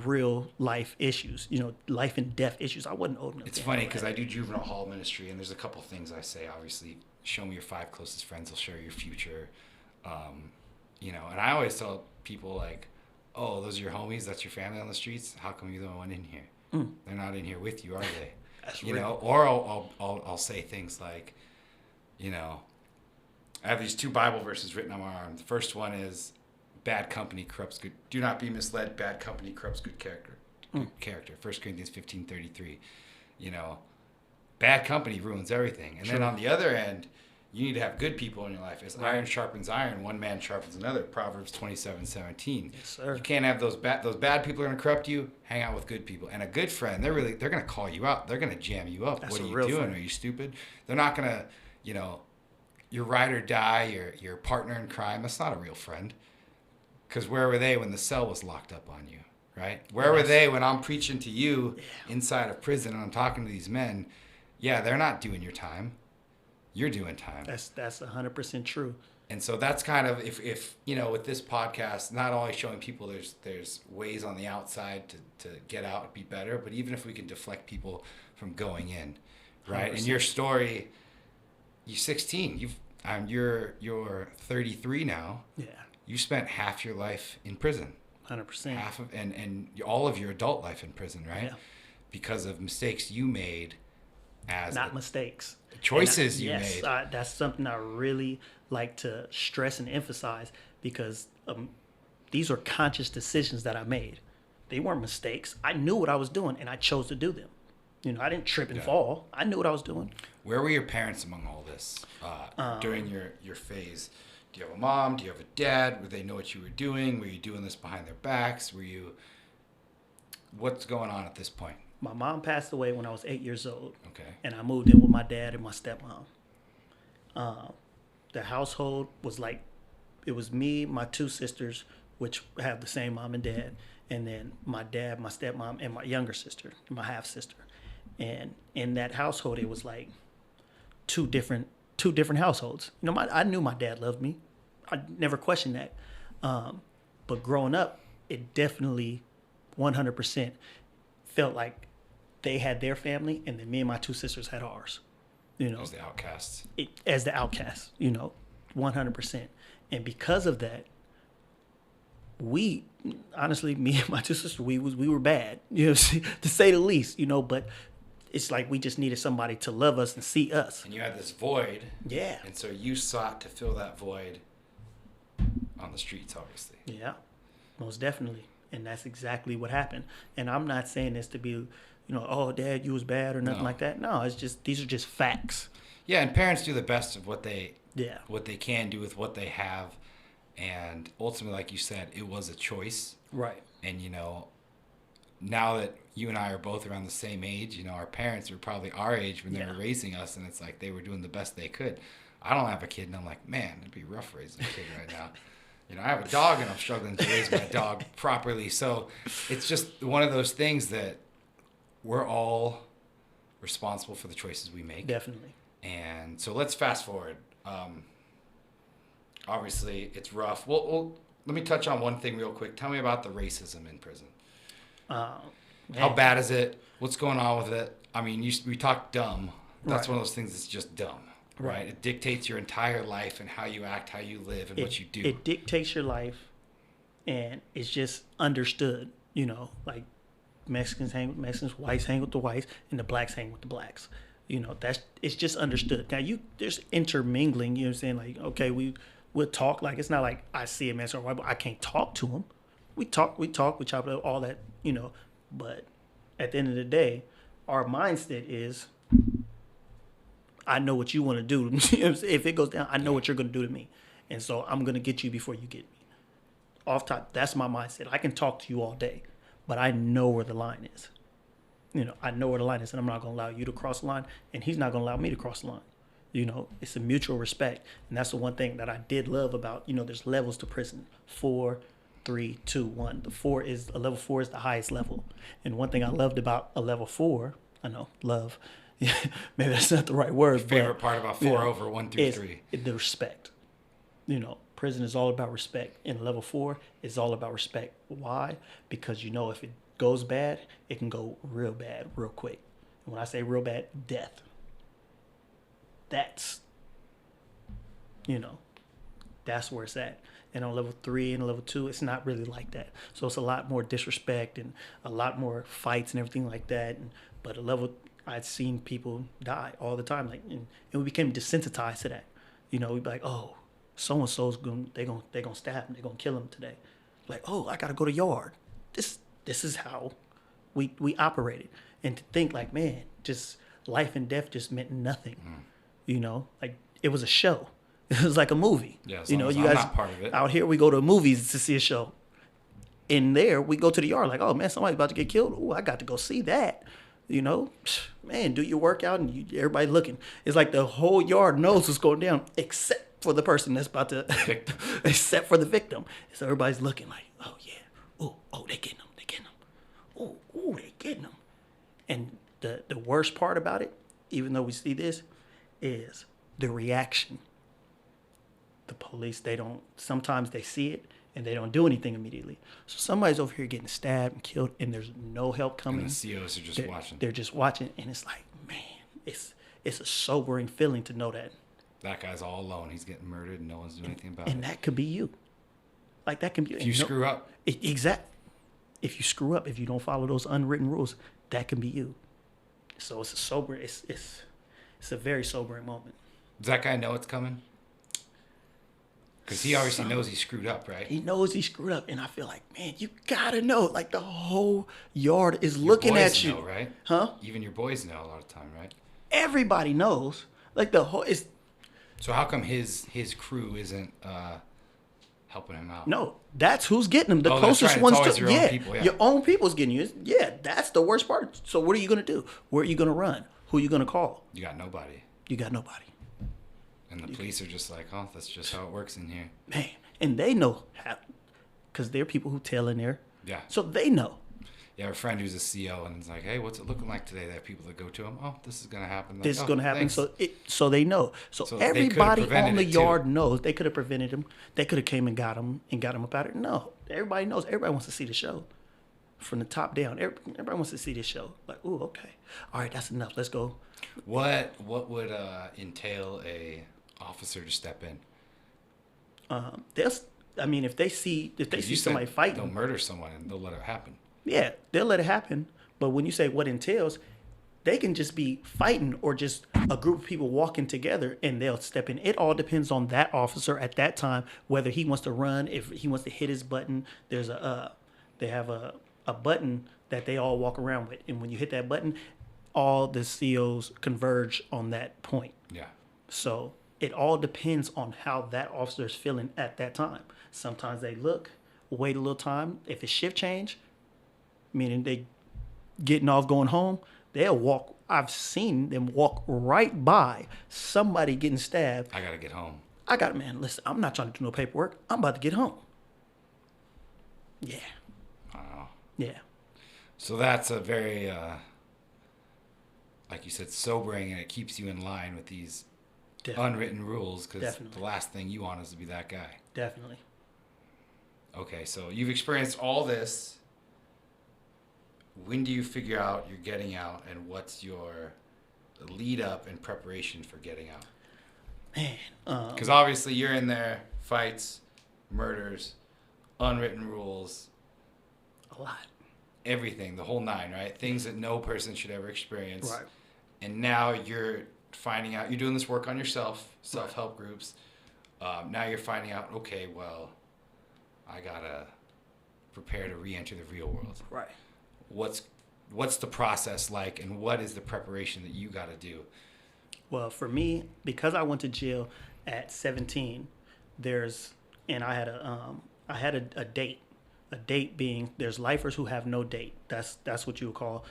real life issues, life and death issues. I wasn't old enough. It's funny because I do juvenile hall ministry, and there's a couple things I say. Obviously, show me your 5 closest friends; they'll share your future. And I always tell people "Oh, those are your homies. That's your family on the streets. How come you're the one in here? They're not in here with you, are they? That's real. Or I'll say things like, I have these 2 Bible verses written on my arm. The first one is, "Bad company corrupts good. Do not be misled. Bad company corrupts good character. Good character." 1 Corinthians 15:33. Bad company ruins everything. And then on the other end, You need to have good people in your life. As iron sharpens iron, one man sharpens another. Proverbs 27:17. Yes, sir. You can't have those bad people are going to corrupt you. Hang out with good people. And a good friend, they're going to call you out. They're going to jam you up. That's what are a you real doing? friend. Are you stupid? They're not going to, your ride or die, your partner in crime. That's not a real friend. Because where were they when the cell was locked up on you, right? Where were they when I'm preaching to you inside of prison and I'm talking to these men? Yeah, they're not doing your time. You're doing time. That's 100% true. And so that's kind of if with this podcast, not only showing people there's ways on the outside to get out and be better, but even if we can deflect people from going in, right? 100%. And your story, you're 16. You're 33 now. Yeah. You spent half your life in prison. 100%. Half of and all of your adult life in prison, right? Yeah. Because of mistakes you made mistakes. Choices you yes, made. That's something I really like to stress and emphasize because these are conscious decisions that I made. They weren't mistakes. I knew what I was doing and I chose to do them. I didn't trip and fall. I knew what I was doing. Where were your parents among all this during your phase? Do you have a mom? Do you have a dad? Would they know what you were doing? Were you doing this behind their backs? What's going on at this point? My mom passed away when I was 8 years old. Okay. And I moved in with my dad and my stepmom. The household was it was me, my two sisters, which have the same mom and dad, and then my dad, my stepmom, and my younger sister, my half sister. And in that household, it was like two different households. I knew my dad loved me. I never questioned that. But growing up, it definitely 100% felt like they had their family, and then me and my two sisters had ours. As the outcasts. As the outcasts, 100%. And because of that, me and my two sisters, we were bad, to say the least, but it's like we just needed somebody to love us and see us. And you had this void. Yeah. And so you sought to fill that void on the streets, obviously. Yeah, most definitely. And that's exactly what happened. And I'm not saying this to be, oh, Dad, you was bad or nothing like that. No, these are just facts. Yeah, and parents do the best of what they can do with what they have. And ultimately, like you said, it was a choice. Right. And, now that you and I are both around the same age, our parents were probably our age when they were raising us, and it's like they were doing the best they could. I don't have a kid, and I'm like, man, it'd be rough raising a kid right now. I have a dog, and I'm struggling to raise my dog properly. So it's just one of those things that we're all responsible for the choices we make. Definitely. And so let's fast forward. Obviously, it's rough. Well, let me touch on one thing real quick. Tell me about the racism in prison. How bad is it? What's going on with it? I mean, we talked dumb. That's one of those things that's just dumb. Right. It dictates your entire life and how you act, how you live, and what you do. It dictates your life, and it's just understood. Like Mexicans hang with Mexicans, whites hang with the whites, and the blacks hang with the blacks. It's just understood. Now there's intermingling. I'm saying? Like, okay, we'll talk. Like, it's not like I see a Mexican or white, but I can't talk to him. We talk, we chop it up, all that. But at the end of the day, our mindset is, I know what you want to do. If it goes down, I know what you're going to do to me. And so I'm going to get you before you get me. Off top, that's my mindset. I can talk to you all day, but I know where the line is. I know where the line is, and I'm not going to allow you to cross the line, and he's not going to allow me to cross the line. It's a mutual respect. And that's the one thing that I did love about, there's levels to prison. 4, 3, 2, 1. A level 4 is the highest level. And one thing I loved about a level 4, I know, love, maybe that's not the right word. Your favorite part about 4 over 1 through 3. The respect. Prison is all about respect. And level 4 is all about respect. Why? Because if it goes bad, it can go real bad real quick. And when I say real bad, death. That's where it's at. And on level 3 and level 2, it's not really like that. So it's a lot more disrespect and a lot more fights and everything like that. But I'd seen people die all the time, and we became desensitized to that. We'd be like, oh, so and so's they're gonna stab him, they're gonna kill him today. Like, oh, I gotta go to yard. This is how we operated. And to think like, man, just life and death just meant nothing. You know, like it was a show. It was like a movie. Yeah, as you long know, as you I'm guys not part of it. out here, we go to movies to see a show. In there, we go to the yard like, oh man, somebody's about to get killed. Oh, I got to go see that. You know, man, do your workout and everybody looking. It's like the whole yard knows what's going down except for the person that's about to, except for the victim. So everybody's looking like, oh yeah, oh they getting them, they getting them. And the worst part about it, even though we see this, is the reaction. The police, sometimes they see it and they don't do anything immediately. So somebody's over here getting stabbed and killed and there's no help coming. And the COs are just watching. They're just watching, and it's like, man, it's a sobering feeling to know that. That guy's all alone. He's getting murdered and no one's doing anything about it. And that could be you. Like that can be if you screw up. Exactly. If you screw up, if you don't follow those unwritten rules, that can be you. So it's a very sobering moment. Does that guy know it's coming? Because he obviously knows he screwed up, right? He knows he screwed up, and I feel like, man, you gotta know. Like the whole yard is looking at you, know, right? Huh? Even your boys know a lot of time, right? Everybody knows. Like the whole is. So how come his crew isn't helping him out? No, that's who's getting them. The Oh, closest that's right. It's ones always to your own people, yeah. Your own people's getting you. Yeah, that's the worst part. So what are you gonna do? Where are you gonna run? Who are you gonna call? You got nobody. You got nobody. And the police are just like, oh, that's just how it works in here. Man, and they know how, because they're people who tell in there. Yeah. So they know. You have a friend who's a CO, and it's like, hey, what's it looking like today? They have people that go to him. Oh, this is gonna happen. Like, This is going to happen. Thanks. So they know. So So they everybody could've prevented on the it, too. yard knows. They could have prevented him. They could have came and got him up out of it. No, everybody knows. Everybody wants to see the show from the top down. Everybody wants to see this show. Like, ooh, okay, all right, that's enough. Let's go. What would entail a officer to step in? If they see somebody They'll fighting, murder someone and they'll let it happen. yeah, they'll let it happen. But when you say what entails, they can just be fighting or just a group of people walking together and they'll step in. It all depends on that officer at that time, whether he wants to run, if he wants to hit his button. There's they have a button that they all walk around with. And when you hit that button, all the COs converge on that point. Yeah. So it all depends on how that officer is feeling at that time. Sometimes they wait a little time. If it's shift change, meaning they getting off going home, they'll walk. I've seen them walk right by somebody getting stabbed. I gotta get home. Man, listen, I'm not trying to do no paperwork. I'm about to get home. Yeah. Wow. Yeah. So that's a very, like you said, sobering, and it keeps you in line with these Definitely. unwritten rules, because Definitely. the last thing you want is to be that guy. Definitely. Okay, so you've experienced all this. When do you figure out you're getting out, and what's your lead up and preparation for getting out? Man. Because obviously you're in there, fights, murders, unwritten rules, A lot. everything, the whole nine, right? Things that no person should ever experience. Right. And now you're finding out, you're doing this work on yourself, self-help groups. Now you're finding out, okay, well, I gotta prepare to re-enter the real world. Right. What's the process like, and what is the preparation that you got to do? Well, for me, because I went to jail at 17, I had a date. A date being, there's lifers who have no date. That's what you would call,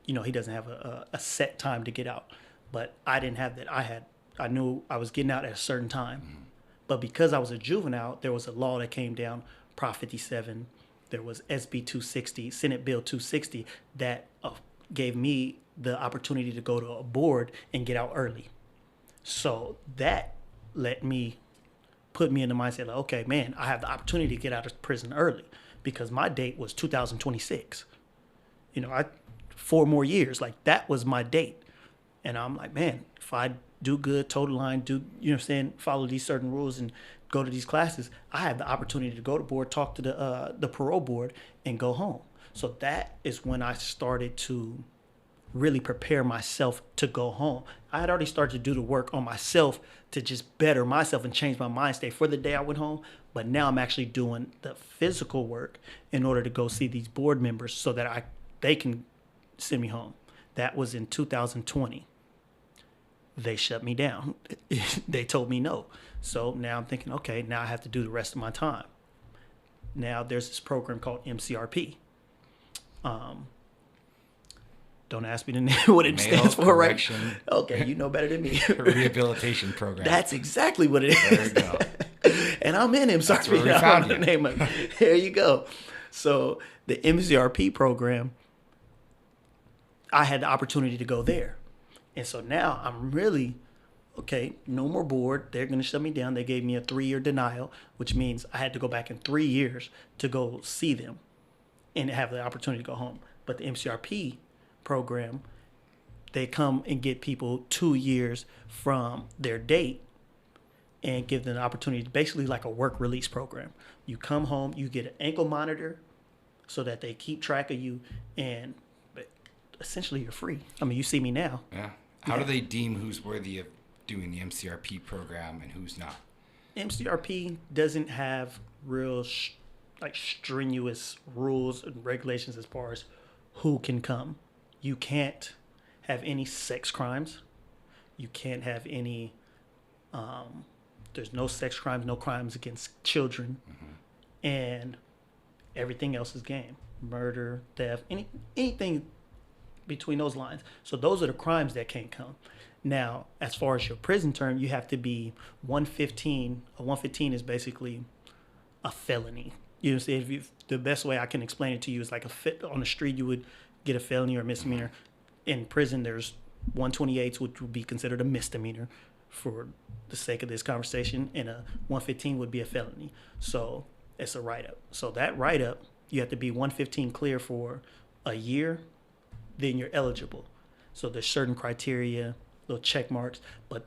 he doesn't have a set time to get out. But I didn't have that. I knew I was getting out at a certain time. Mm-hmm. But because I was a juvenile, there was a law that came down, Prop 57. There was SB 260, Senate Bill 260, that gave me the opportunity to go to a board and get out early. So that put me in the mindset like, okay, man, I have the opportunity to get out of prison early, because my date was 2026. 4 more years, like that was my date. And I'm like, man, if I do good, toe the line, follow these certain rules and go to these classes, I have the opportunity to go to board, talk to the parole board, and go home. So that is when I started to really prepare myself to go home. I had already started to do the work on myself to just better myself and change my mind state for the day I went home. But now I'm actually doing the physical work in order to go see these board members so that they can send me home. That was in 2020. They shut me down. They told me no. So now I'm thinking, okay, now I have to do the rest of my time. Now there's this program called MCRP. Don't ask me to name what it stands for, right? Okay, you know better than me. Rehabilitation program. That's exactly what it is. There you go. And I'm in MCRP. That's where we found you. Name it. There you go. So the MCRP program, I had the opportunity to go there. And so now I'm really, okay, no more board. They're going to shut me down. They gave me a 3-year denial, which means I had to go back in 3 years to go see them and have the opportunity to go home. But the MCRP program, they come and get people 2 years from their date and give them an opportunity, basically like a work release program. You come home, you get an ankle monitor so that they keep track of you, and essentially you're free. I mean, you see me now. Yeah. How do they deem who's worthy of doing the MCRP program and who's not? MCRP doesn't have real strenuous rules and regulations as far as who can come. You can't have any sex crimes. You can't have any, there's no sex crimes, no crimes against children. Mm-hmm. And everything else is game. Murder, theft, anything between those lines. So those are the crimes that can't come. Now, as far as your prison term, you have to be 115. A 115 is basically a felony. You know, the best way I can explain it to you is like on the street you would get a felony or a misdemeanor. In prison, there's 128s, which would be considered a misdemeanor for the sake of this conversation, and a 115 would be a felony. So it's a write-up. So that write-up, you have to be 115 clear for a year, then you're eligible. So there's certain criteria, little check marks, but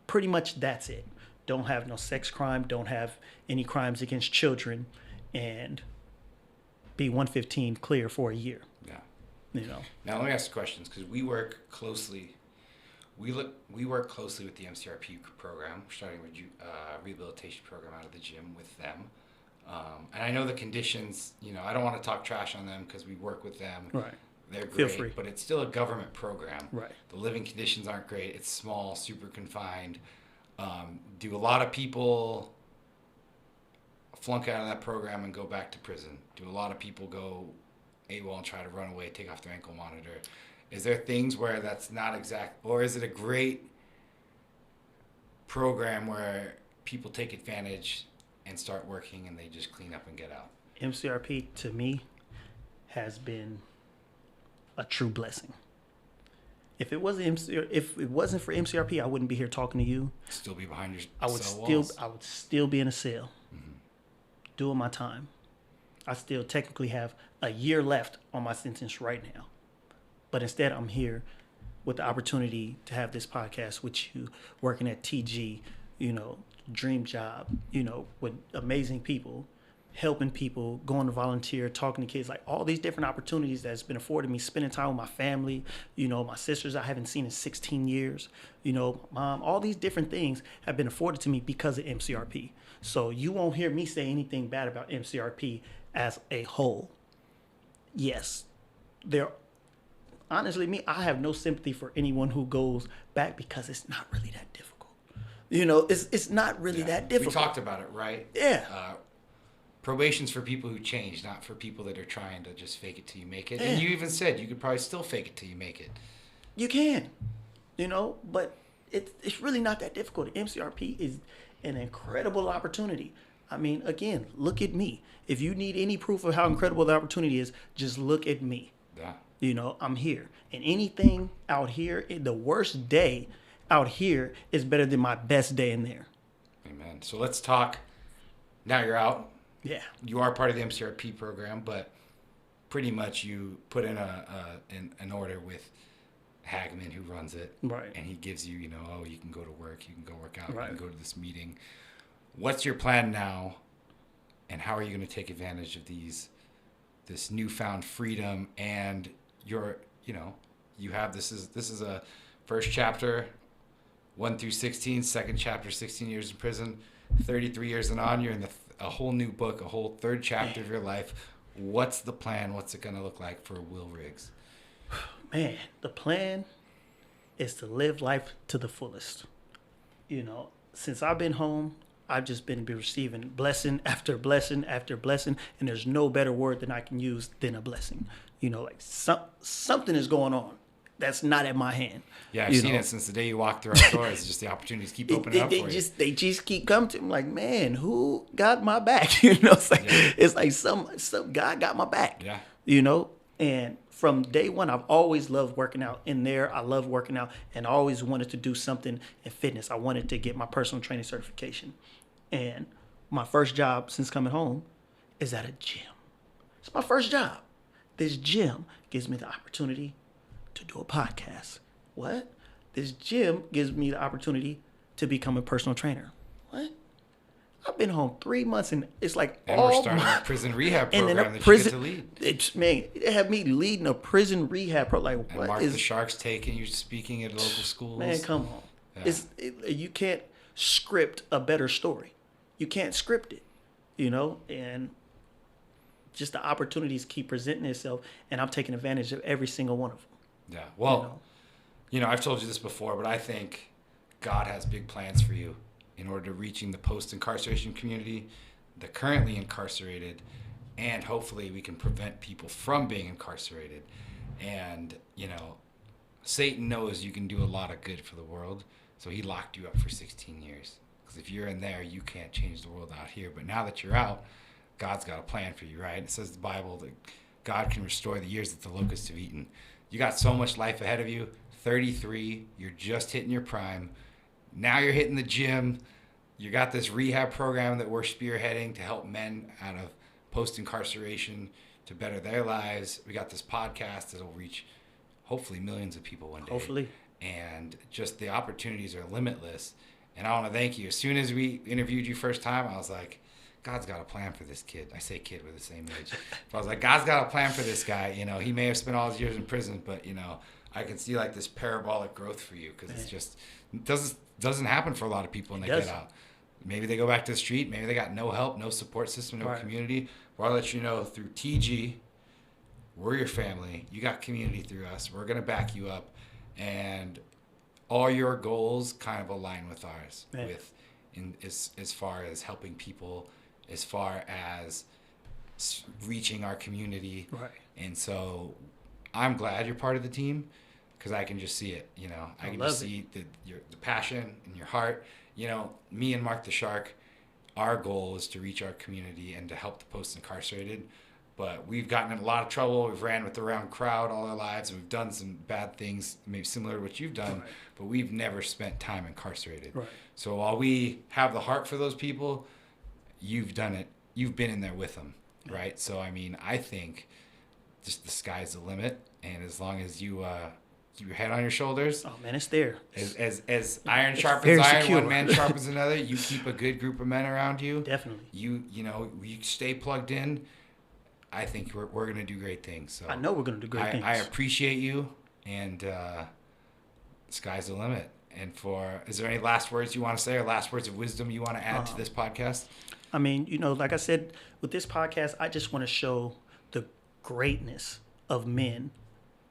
pretty much that's it. Don't have no sex crime, don't have any crimes against children, and be 115 clear for a year. Yeah. You know. Now let me ask you questions, because we work closely. We work closely with the MCRP program. We're starting a rehabilitation program out of the gym with them. And I know the conditions, I don't want to talk trash on them because we work with them. Right. They're great, Feel free. But it's still a government program. Right. The living conditions aren't great. It's small, super confined. Do a lot of people flunk out of that program and go back to prison? Do a lot of people go AWOL and try to run away, take off their ankle monitor? Is there things where that's not exact, or is it a great program where people take advantage and start working and they just clean up and get out? MCRP to me has been a true blessing. If it wasn't for MCRP, I wouldn't be here talking to you. Still be behind your I would still be in a cell, doing my time. I still technically have a year left on my sentence right now. But instead, I'm here with the opportunity to have this podcast with you, working at TG, dream job, with amazing people, helping people, going to volunteer, talking to kids, like all these different opportunities that's been afforded me, spending time with my family, my sisters I haven't seen in 16 years, mom, all these different things have been afforded to me because of MCRP. So you won't hear me say anything bad about MCRP as a whole. Yes, honestly, I have no sympathy for anyone who goes back because it's not really that difficult. It's not really that difficult. We talked about it, right? Yeah. Probation's for people who change, not for people that are trying to just fake it till you make it. Yeah. And you even said you could probably still fake it till you make it. You can, but it's really not that difficult. MCRP is an incredible opportunity. I mean, again, look at me. If you need any proof of how incredible the opportunity is, just look at me. Yeah. I'm here. And anything out here, the worst day out here is better than my best day in there. Amen. So let's talk. Now you're out. Yeah. You are part of the MCRP program, but pretty much you put in an order with Hagman, who runs it. Right. And he gives you, you can go to work, you can go work out, right. You can go to this meeting. What's your plan now, and how are you going to take advantage of this newfound freedom and you have this is a first chapter 1 through 16, second chapter 16 years in prison, 33 years and on, you're in a whole new book, a whole third chapter of your life. What's the plan? What's it going to look like for Will Riggs? Man, the plan is to live life to the fullest. You know, since I've been home, I've just been receiving blessing after blessing after blessing, and there's no better word than I can use than a blessing. You know, like something is going on that's not at my hand. Yeah, I've seen it since the day you walked through our doors. Just the opportunities keep opening up for you. They just keep coming to me. Like, man, who got my back? You know, it's like some God got my back. Yeah. You know, and from day one, I've always loved working out. In there, I love working out, and I always wanted to do something in fitness. I wanted to get my personal training certification. And my first job since coming home is at a gym. It's my first job. This gym gives me the opportunity to do a podcast. What? This gym gives me the opportunity to become a personal trainer. What? I've been home 3 months, and it's like and we're starting a prison rehab program that you get to lead. It had me leading a prison rehab program. Like, and what Mark is the Shark's taking you speaking at local schools? Man, come on. Yeah. You can't script a better story. You can't script it, you know, and just the opportunities keep presenting itself, and I'm taking advantage of every single one of them. Yeah. Well, you know, I've told you this before, but I think God has big plans for you in order to reaching the post-incarceration community, the currently incarcerated, and hopefully we can prevent people from being incarcerated. And, you know, Satan knows you can do a lot of good for the world, so he locked you up for 16 years. Because if you're in there, you can't change the world out here. But now that you're out, God's got a plan for you, right? It says in the Bible that God can restore the years that the locusts have eaten. You got so much life ahead of you. 33, you're just hitting your prime. Now you're hitting the gym. You got this rehab program that we're spearheading to help men out of post-incarceration to better their lives. We got this podcast that'll reach hopefully millions of people one day. Hopefully. And just the opportunities are limitless. And I want to thank you. As soon as we interviewed you first time, I was like, God's got a plan for this kid. I say kid with the same age. So I was like, God's got a plan for this guy. You know, he may have spent all his years in prison, but, you know, I can see like this parabolic growth for you because it's just doesn't happen for a lot of people when they get out. Maybe they go back to the street. Maybe they got no help, no support system, no community. Well, I'll let you know through TG, we're your family. You got community through us. We're going to back you up. And all your goals kind of align with ours as far as helping people, as far as reaching our community. Right. And so I'm glad you're part of the team because I can just see it, you know. I can just see the passion in your heart. You know, me and Mark the Shark, our goal is to reach our community and to help the post-incarcerated. But we've gotten in a lot of trouble. We've ran with the wrong crowd all our lives. And we've done some bad things, maybe similar to what you've done. Right. But we've never spent time incarcerated. Right. So while we have the heart for those people, you've done it. You've been in there with them, right? So, I mean, I think just the sky's the limit. And as long as you keep your head on your shoulders. Oh, man, it's there. As iron sharpens iron, secure. One man sharpens another. You keep a good group of men around you. Definitely. You know, you stay plugged in. I think we're going to do great things. So I know we're going to do great things. I appreciate you, and the sky's the limit. And is there any last words you want to say or last words of wisdom you want to add to this podcast? I mean, you know, like I said, with this podcast, I just want to show the greatness of men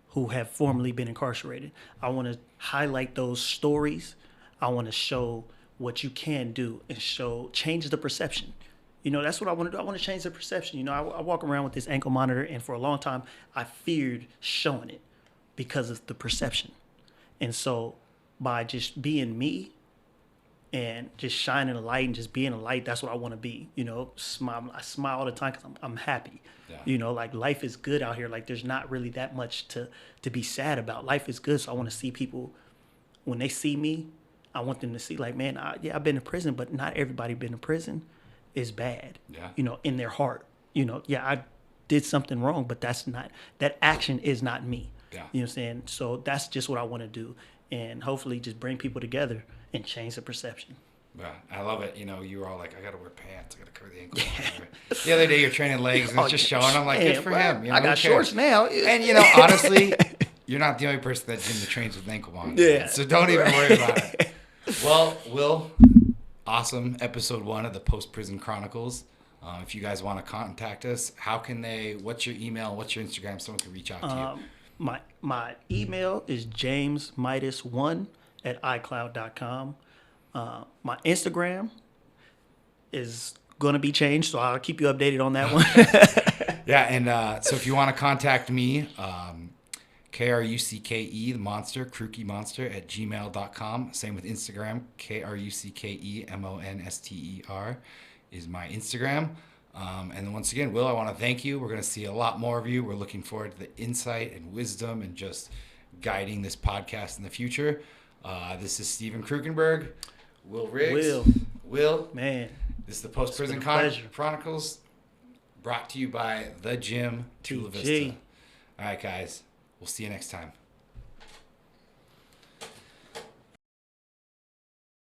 who have formerly been incarcerated. I want to highlight those stories. I want to show what you can do and change the perception. You know, that's what I want to do. I want to change the perception. You know, I walk around with this ankle monitor, and for a long time, I feared showing it because of the perception. And so by just being me and just shining a light and just being a light, that's what I want to be. You know, I smile all the time because I'm happy. Yeah. You know, like life is good out here. Like there's not really that much to be sad about. Life is good. So I want to see people, when they see me, I want them to see like, man, I've been in prison, but not everybody been in prison is bad. Yeah. You know, in their heart. You know, yeah, I did something wrong, but that action is not me. Yeah. You know what I'm saying? So that's just what I want to do. And hopefully just bring people together and change the perception. Yeah, I love it. You know, you were all like, I got to wear pants. I got to cover the ankles. The other day you're training legs and it's just showing. I'm like, good for him. You know, I got shorts now. And, you know, honestly, you're not the only person that's in the trains with ankle on. Yeah. So don't even worry about it. Well, Will, awesome. Episode 1 of the Post-Prison Chronicles. If you guys want to contact us, what's your email? What's your Instagram? Someone can reach out to you. My email is jamesmidas1@icloud.com. My Instagram is gonna be changed, so I'll keep you updated on that one. Yeah, and so if you want to contact me, KRUCKE, the monster, Krookie Monster at gmail.com. Same with Instagram, KRUCKEMONSTER is my Instagram. And then once again, Will, I want to thank you. We're going to see a lot more of you. We're looking forward to the insight and wisdom and just guiding this podcast in the future. This is Stephen Krukenberg, Will Riggs. Will. Man. This is the Post Prison Chronicles, brought to you by The Gym, Chula Vista. All right, guys. We'll see you next time.